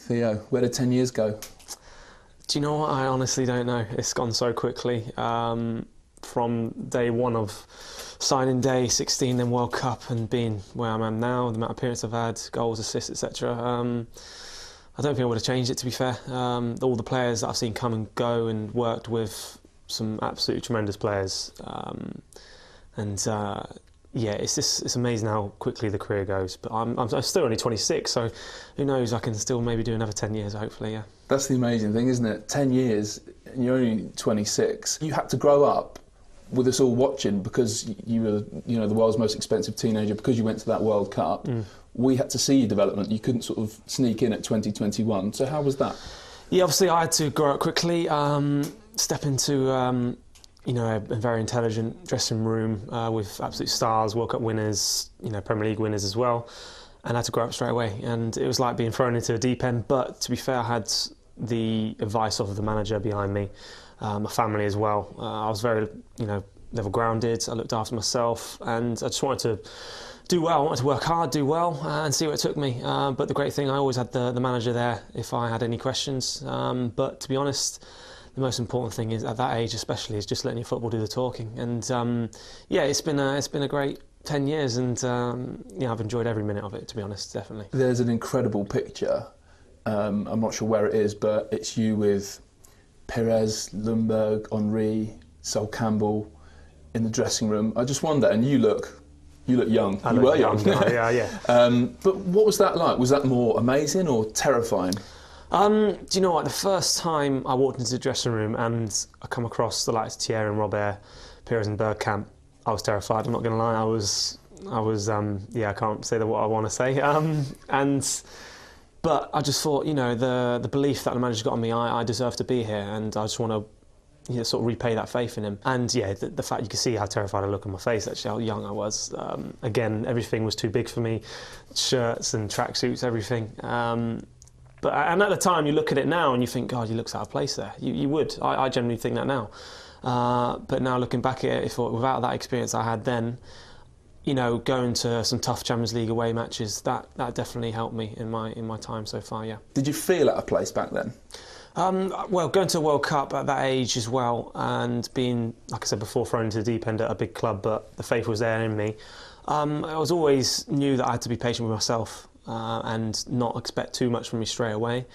Theo, where did 10 years go? Do you know what? I honestly don't know. It's gone so quickly. From day one of signing day, 16, then World Cup, and being where I am now, the amount of appearances I've had, goals, assists, etc. I don't think I would have changed it, to be fair. All the players that I've seen come and go and worked with some absolutely tremendous players. Yeah, it's amazing how quickly the career goes. But I'm still only 26, so who knows? I can still maybe do another 10 years, hopefully. Yeah. That's the amazing thing, isn't it? 10 years, and you're only 26. You had to grow up with us all watching because you were, the world's most expensive teenager because you went to that World Cup. We had to see your development. You couldn't sort of sneak in at 2021. So how was that? Yeah, obviously I had to grow up quickly, step into a very intelligent dressing room with absolute stars, World Cup winners, Premier League winners as well, and I had to grow up straight away. And it was like being thrown into a deep end. But to be fair, I had the advice of the manager behind me, my family as well. I was very, level grounded. I looked after myself, and I just wanted to do well. I wanted to work hard, do well, and see where it took me. But the great thing, I always had the manager there if I had any questions. But to be honest, the most important thing is at that age, especially, is just letting your football do the talking. And it's been a great 10 years, and I've enjoyed every minute of it. To be honest, definitely. There's an incredible picture. I'm not sure where it is, but it's you with Pires, Lundberg, Henry, Sol Campbell in the dressing room. I just wonder, and you look young. You were young. Yeah. But what was that like? Was that more amazing or terrifying? Do you know what? The first time I walked into the dressing room and I come across the likes of Thierry and Robert, Pires and Bergkamp, I was terrified. I'm not going to lie. I was. I can't say what I want to say. But I just thought, the belief that the manager's got on me, I deserve to be here, and I just want to sort of repay that faith in him. And yeah, the fact you can see how terrified I look on my face, actually, how young I was. Again, everything was too big for me, shirts and tracksuits, everything. And at the time, you look at it now and you think, God, he looks out of place there. You would. I generally think that now. But now looking back at it, I thought without that experience I had then, going to some tough Champions League away matches, that definitely helped me in my time so far. Yeah. Did you feel out of place back then? Well, going to a World Cup at that age as well, and being, like I said before, thrown into the deep end at a big club, but the faith was there in me. I was always knew that I had to be patient with myself and not expect too much from me straight away.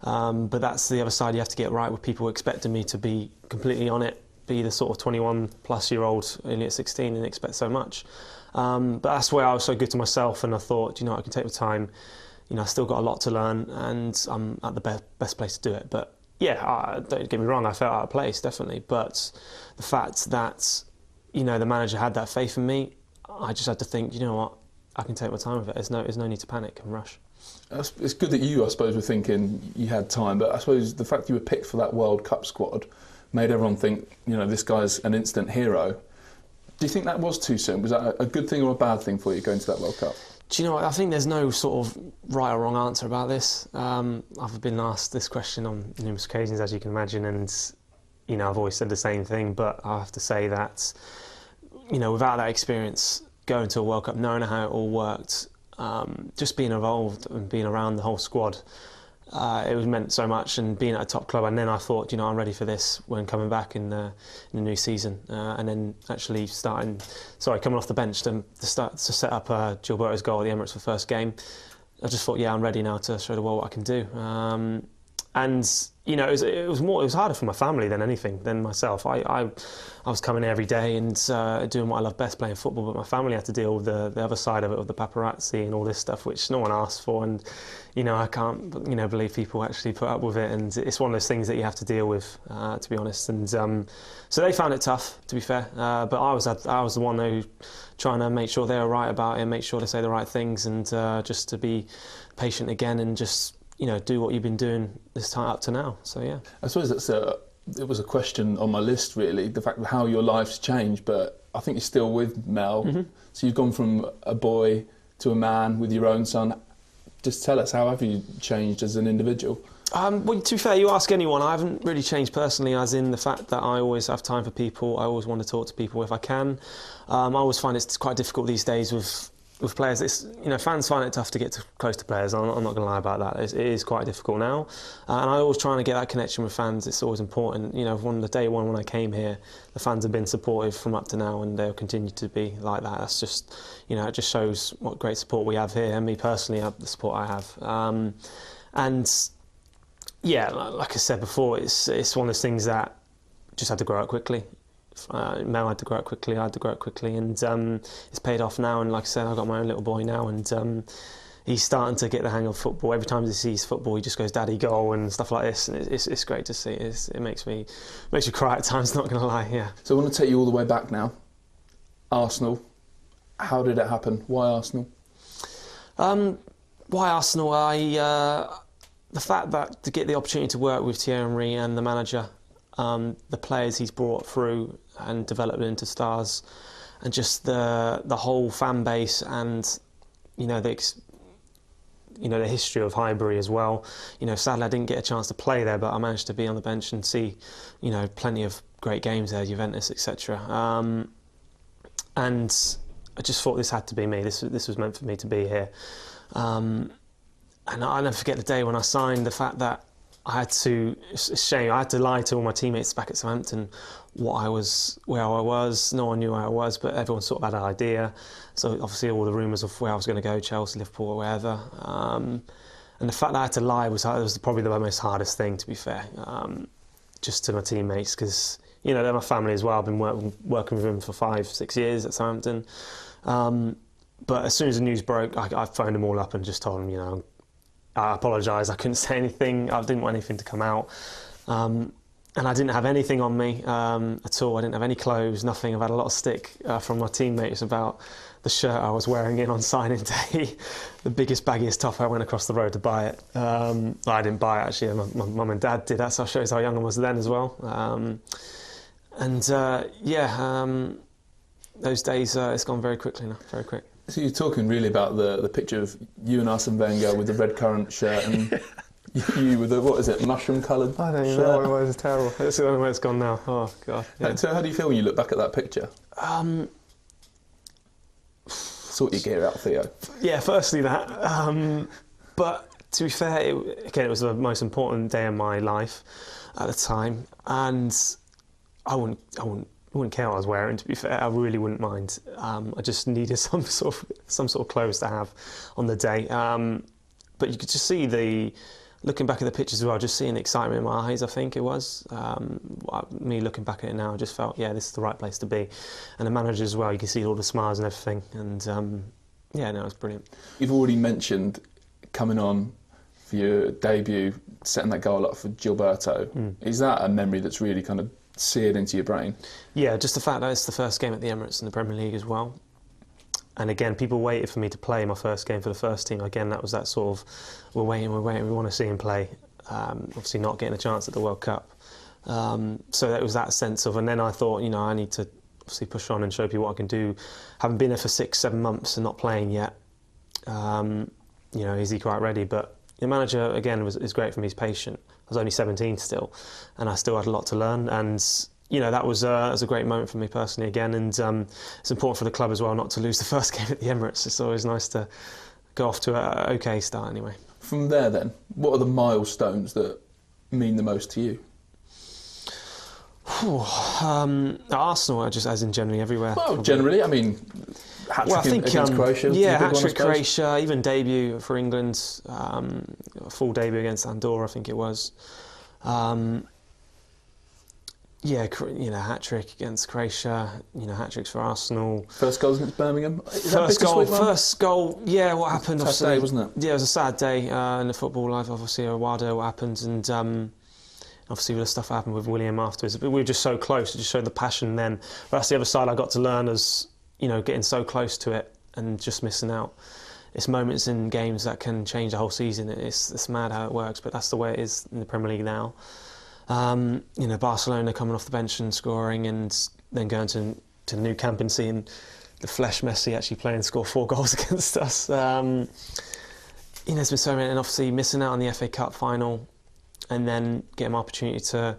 But that's the other side you have to get right, with people expecting me to be completely on it, be the sort of 21-plus-year-old only at 16 and expect so much. But that's where I was so good to myself, and I thought, I can take the time. I still got a lot to learn, and I'm at the best place to do it. But yeah, don't get me wrong, I felt out of place, definitely. But the fact that, the manager had that faith in me, I just had to think, what, I can take my time with it. There's no need to panic and rush. It's good that you, I suppose, were thinking you had time, but I suppose the fact you were picked for that World Cup squad made everyone think, this guy's an instant hero. Do you think that was too soon? Was that a good thing or a bad thing for you going to that World Cup? Do you know what? I think there's no sort of right or wrong answer about this. I've been asked this question on numerous occasions, as you can imagine, and I've always said the same thing. But I have to say that without that experience, going to a World Cup, knowing how it all worked, just being involved and being around the whole squad, it was meant so much, and being at a top club. And then I thought, I'm ready for this when coming back in the new season, and then actually coming off the bench to set up Gilberto's goal at the Emirates for the first game. I just thought, I'm ready now to show the world what I can do. It was harder for my family than anything, than myself. I was coming here every day and doing what I love best, playing football, but my family had to deal with the other side of it, with the paparazzi and all this stuff, which no one asked for. And I can't believe people actually put up with it, and it's one of those things that you have to deal with, to be honest. And so they found it tough, to be fair, but I was the one who trying to make sure they were right about it, make sure they say the right things, and just to be patient again, and just do what you've been doing this time up to now. So yeah, I suppose it was a question on my list, really, the fact of how your life's changed. But I think you're still with Mel. Mm-hmm. So you've gone from a boy to a man with your own son. Just tell us, how have you changed as an individual? Well, to be fair, you ask anyone, I haven't really changed personally, as in the fact that I always have time for people. I always want to talk to people if I can. I always find it's quite difficult these days with with players, it's, fans find it tough to get close to players. I'm not going to lie about that. It is quite difficult now, and I always try to get that connection with fans. It's always important. From the day one when I came here, the fans have been supportive from up to now, and they'll continue to be like that. That's just, it just shows what great support we have here, and me personally, the support I have. And yeah, like I said before, it's one of those things that just had to grow up quickly. Mel had to grow up quickly, I had to grow up quickly, and it's paid off now. And like I said, I've got my own little boy now, and he's starting to get the hang of football. Every time he sees football, he just goes, "Daddy, goal," and stuff like this. And it's great to see. It makes me cry at times, not going to lie. Yeah. So I want to take you all the way back now. Arsenal. How did it happen? Why Arsenal? Why Arsenal? The fact that to get the opportunity to work with Thierry and the manager, the players he's brought through and developed into stars, and just the whole fan base, and the history of Highbury as well. Sadly I didn't get a chance to play there, but I managed to be on the bench and see plenty of great games there, Juventus, etc. And I just thought this had to be me. This was meant for me to be here. And I'll never forget the day when I signed. The fact that it's a shame, I had to lie to all my teammates back at Southampton where I was. No one knew where I was, but everyone sort of had an idea. So obviously all the rumours of where I was going to go, Chelsea, Liverpool, or wherever. And the fact that I had to lie was probably the most hardest thing, to be fair, just to my teammates, because they're my family as well. I've been working with them for 5-6 years at Southampton. But as soon as the news broke, I phoned them all up and just told them, I apologise, I couldn't say anything, I didn't want anything to come out. And I didn't have anything on me at all. I didn't have any clothes, nothing. I've had a lot of stick from my teammates about the shirt I was wearing in on signing day. The biggest, baggiest top. I went across the road to buy it. I didn't buy it, actually. My mum and dad did. That shows how young I was then as well. Those days, it's gone very quickly now, very quick. So you're talking really about the picture of you and Arsene Wenger with the red currant shirt and you with the, what is it, mushroom coloured I don't even know what it was. It's terrible. It's the only way it's gone now. Oh, God. Yeah. So how do you feel when you look back at that picture? Sort your gear out, Theo. Yeah, firstly that. But to be fair, it was the most important day of my life at the time. And I wouldn't care what I was wearing, to be fair. I really wouldn't mind. I just needed some sort of clothes to have on the day. But you could just see looking back at the pictures as well, just seeing the excitement in my eyes, I think it was. Me looking back at it now, I just felt, yeah, this is the right place to be. And the manager as well, you can see all the smiles and everything. And it was brilliant. You've already mentioned coming on for your debut, setting that goal up for Gilberto. Is that a memory that's really kind of seared into your brain? Yeah, just the fact that it's the first game at the Emirates in the Premier League as well. And again, people waited for me to play my first game for the first team. Again, that was that sort of, we're waiting, we want to see him play. Obviously not getting a chance at the World Cup. So that was that sense of, and then I thought, I need to obviously push on and show people what I can do. Having been there for 6-7 months and not playing yet, is he quite ready? But the manager, again, is great for me, he's patient. I was only 17 still, and I still had a lot to learn. And that was a great moment for me personally again, and it's important for the club as well not to lose the first game at the Emirates. It's always nice to go off to an okay start anyway. From there then, what are the milestones that mean the most to you? Arsenal, just as in generally everywhere. Well, probably. Generally, I mean, hat-trick against Croatia. Yeah, hat-trick Croatia, even debut for England, full debut against Andorra, I think it was. Hat-trick against Croatia, hat-tricks for Arsenal. First goals against Birmingham? First goal, yeah, what happened? Sad day, wasn't it? Yeah, it was a sad day in the football life, obviously, a while ago what happened, and obviously the stuff that happened with William afterwards. But we were just so close, it just showed the passion then. But that's the other side I got to learn as, getting so close to it and just missing out. It's moments in games that can change the whole season. It's mad how it works, but that's the way it is in the Premier League now. Barcelona coming off the bench and scoring, and then going to Nou Camp and seeing the flesh Messi actually play and score 4 goals against us. There's been so many, and obviously missing out on the FA Cup final, and then getting my opportunity to,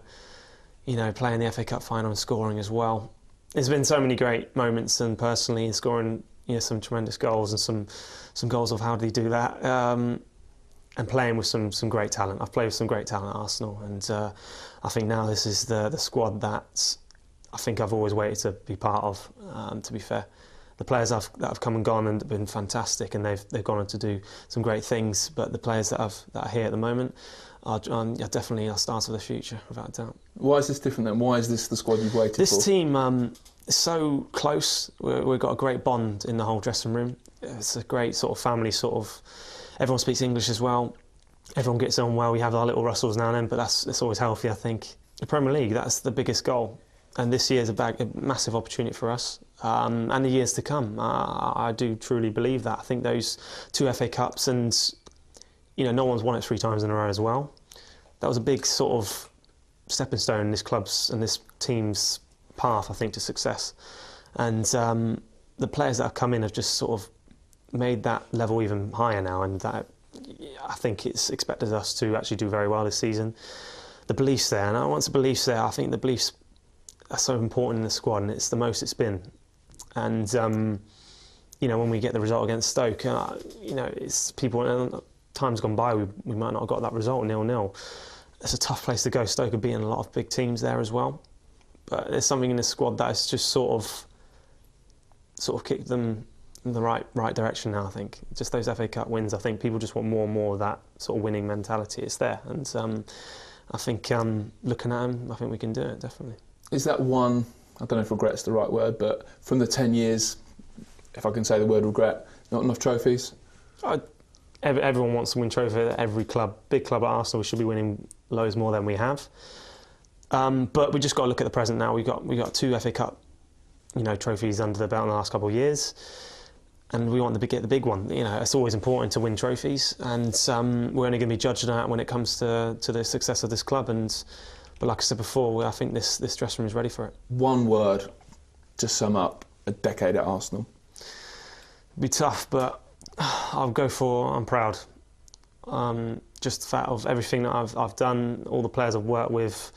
play in the FA Cup final and scoring as well. There's been so many great moments, and personally scoring, some tremendous goals and some goals of how did he do that, and playing with some great talent. I've played with some great talent at Arsenal, and I think now this is the squad that I think I've always waited to be part of. To be fair, the players that have come and gone and been fantastic, and they've gone on to do some great things. But the players that are here at the moment are definitely our start of the future, without a doubt. Why is this different then? Why is this the squad you've waited for? This team is so close. We've got a great bond in the whole dressing room. It's a great sort of family sort of. Everyone speaks English as well. Everyone gets on well. We have our little Russells now and then, but it's always healthy, I think. The Premier League, that's the biggest goal. And this year is a massive opportunity for us. And the years to come. I do truly believe that. I think those 2 FA Cups, and no one's won it 3 times in a row as well. That was a big sort of stepping stone in this club's and this team's path, I think, to success. And the players that have come in have just sort of made that level even higher now, and that I think it's expected us to actually do very well this season. The belief's there, and once the belief's there, I think the beliefs are so important in the squad, and it's the most it's been. And when we get the result against Stoke, it's people. Times gone by, we might not have got that result, 0-0. It's a tough place to go. Stoke are beating a lot of big teams there as well, but there's something in the squad that has just sort of kicked them in the right direction now. I think just those FA Cup wins. I think people just want more and more of that sort of winning mentality. It's there, and I think looking at them, I think we can do it definitely. Is that one? I don't know if regret's the right word, but from the 10 years, if I can say the word regret, not enough trophies. Everyone wants to win trophies. Every club, big club at Arsenal, should be winning loads more than we have. But we just got to look at the present now. We got 2 FA Cup, trophies under the belt in the last couple of years, and we want to get the big one. It's always important to win trophies, and we're only going to be judged on that when it comes to the success of this club. But like I said before, I think this dressing room is ready for it. One word to sum up a decade at Arsenal. It'd be tough, but I'll go for I'm proud. Just the fact of everything that I've done, all the players I've worked with,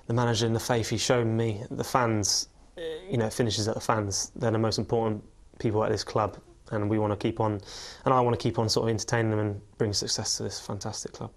the manager and the faith he's shown me, the fans, it finishes at the fans. They're the most important people at this club, and we want to keep on, and I want to keep on sort of entertaining them and bring success to this fantastic club.